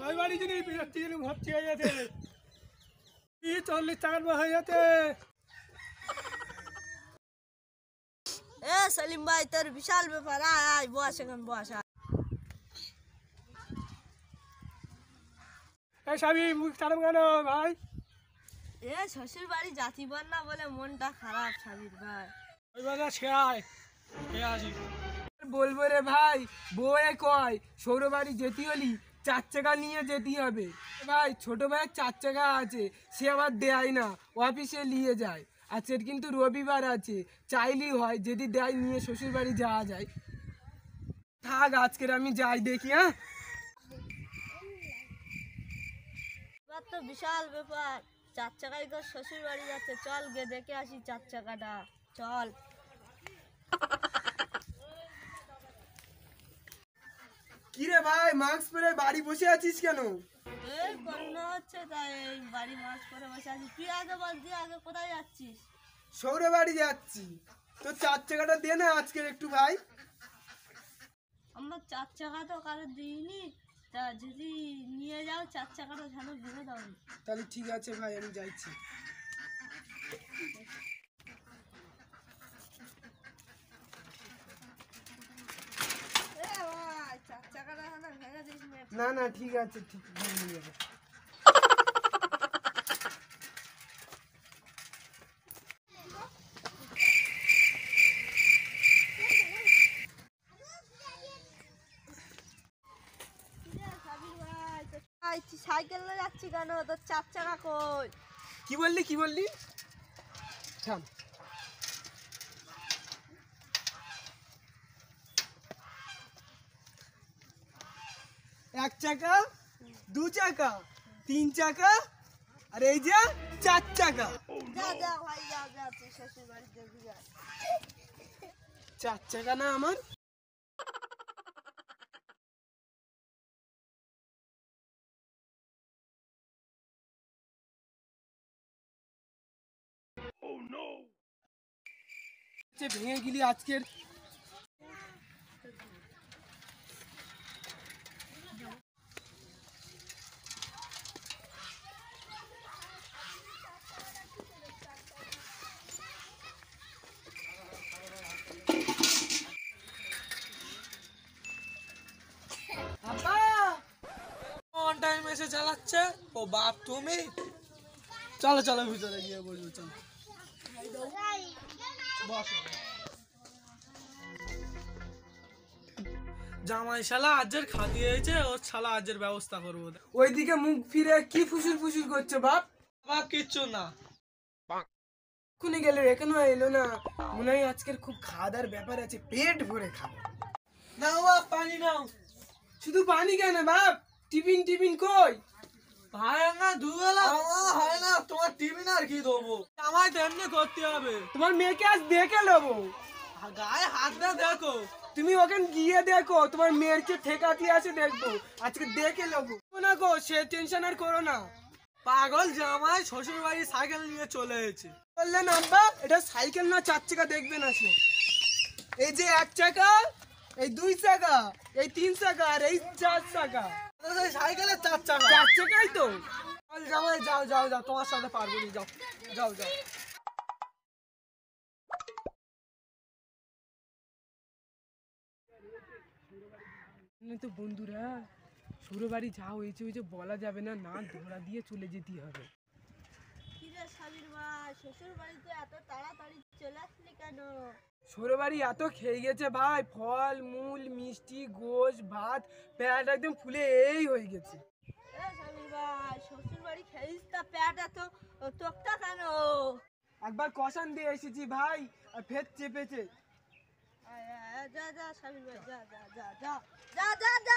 ওই বাড়ি যদি বিরক্তি ভর্তি হয়ে গেছে 40 টাকার হয়ে যেতে। এ সেলিম ভাই তোর বিশাল ব্যাপার, আয় বস এখন বস। এই সাবি মুখ চালাম কেন ভাই? এ শ্বশুর বাড়ি যাচ্ছিবার না বলে মনটা খারাপ সাবির ভাই। ওই বাজা খেয়ায় খেয়ে আসি। বলবো রে ভাই, বউয়ে কয় সৌর বাড়ি যেতে হলি 4 চাকা নিয়ে যেতে হবে। ভাই ছোট ভাইয়ের 4 চাকা আছে, সে আবার দেয় না, অফিসে নিয়ে যায়। আজকের কিন্তু রবিবার আছে, চাইলেই হয় যদি দেয় নিয়ে শ্বশুর বাড়ি যাওয়া যায়। থাক আজকের আমি যাই দেখি। হ্যাঁ এবার তো বিশাল ব্যাপার, 4 চাকায় তো শ্বশুর বাড়ি যাচ্ছে, চল গে দেখে আসি 4 চাকাটা, চল। কিরে ভাই মাস্ক পরে বাড়ি বসে আছিস কেন? এই করোনা হচ্ছে তাই এই বাড়ি মাছ করে বসে আছি। তুই আগে বল, তুই আগে কোথায় যাচ্ছিস? সৌর বাড়ি যাচ্ছি, তো 4 চাকাটা দে না আজকের একটু ভাই। আমার 4 চাকা তো কারো দিইনি, তা যদি নিয়ে যাও 4 চাকাটা যেন দিয়ে দাও। তাহলে ঠিক আছে ভাই আমি যাচ্ছি। না না ঠিক আছে, ঠিক নিয়ে যাবো। সাইকেল নিয়ে যাচ্ছি কেন, তোর 4 চাকা কই? কি বললি কি বললি? থাম। এক চাকা, 2 চাকা, 3 চাকা, আর এই যে 4 চাকা। যা যা ভাই যা যা, তুই শ্বশুর বাড়ি দেখবি যা। 4 চাকা না আমার? ভেঙে গেলি আজকের। অন টাইম এসে চালাচ্ছে ও বাপ তুমি। চলো চলো ভিতরে গিয়ে বলবো, চলো জামাই শালা আজের খাদি হয়েছে, ওর শালা আজের ব্যবস্থা করবো। ওইদিকে মুখ ফিরে কি ফুসুর ফুসুর করছে বাপ? বাপ কিচ্ছু না, খুনি গেলে এখনো এলো না। মনে হয় আজকের খুব খাওয়া দাওয়ার ব্যাপার আছে, পেট ভরে খাবো। নাও বাপ পানি নাও। শুধু পানি কেন বাপ, টিফিন টিফিন কই? ভাই না দুবেলা হয় না, তোমার টিফিন আর কি দেবো? আমায় তেমনি করতে হবে। তোমার মেয়েকে আজ দেখে নেবো, গায়ে হাত না দেখো। তুমি ওখানে গিয়ে দেখো তোমার মেয়ের কে ঠেকাতে আছে দেখবো, আজকে দেখে নেবো না গো। সে টেনশন আর করো না। পাগল জামাই শ্বশুর বাড়ি সাইকেল নিয়ে চলে এসেছে। বললেন আব্বা এটা সাইকেল না 4 চাকা দেখবেন আসলে। এই যে 1 চাকা, এই 2 চাকা, এই 3 চাকা, আর এই 4 চাকা। সাইকেলের 4 চাকা, 4 চাকাই তো। জামাই যাও যাও যাও, তোমার সাথে পারবো না, যাও যাও যাও। তো বন্ধুরা সৌর বাড়ি যা হয়েছে ওই যে বলা যাবে না, না ধরা দিয়ে চলে যেতে হবে। কি রে সাবির ভাই, শ্বশুর বাড়িতে এত তাড়াতাড়ি চলে আসলি কেন? সৌর বাড়ি এত খেয়ে গেছে ভাই, ফল মূল মিষ্টি গোশ ভাত, পেট একদম ফুলে এই হয়ে গেছে। এ সাবির ভাই, শ্বশুর বাড়ি খেয়েছিস তা পেট এত তোকটা কেন? একবার কষান দিয়ে এসেছি ভাই, আর ফের চেপেছে। যা যা সাবির ভাই, যা যা যা যা যা যা যা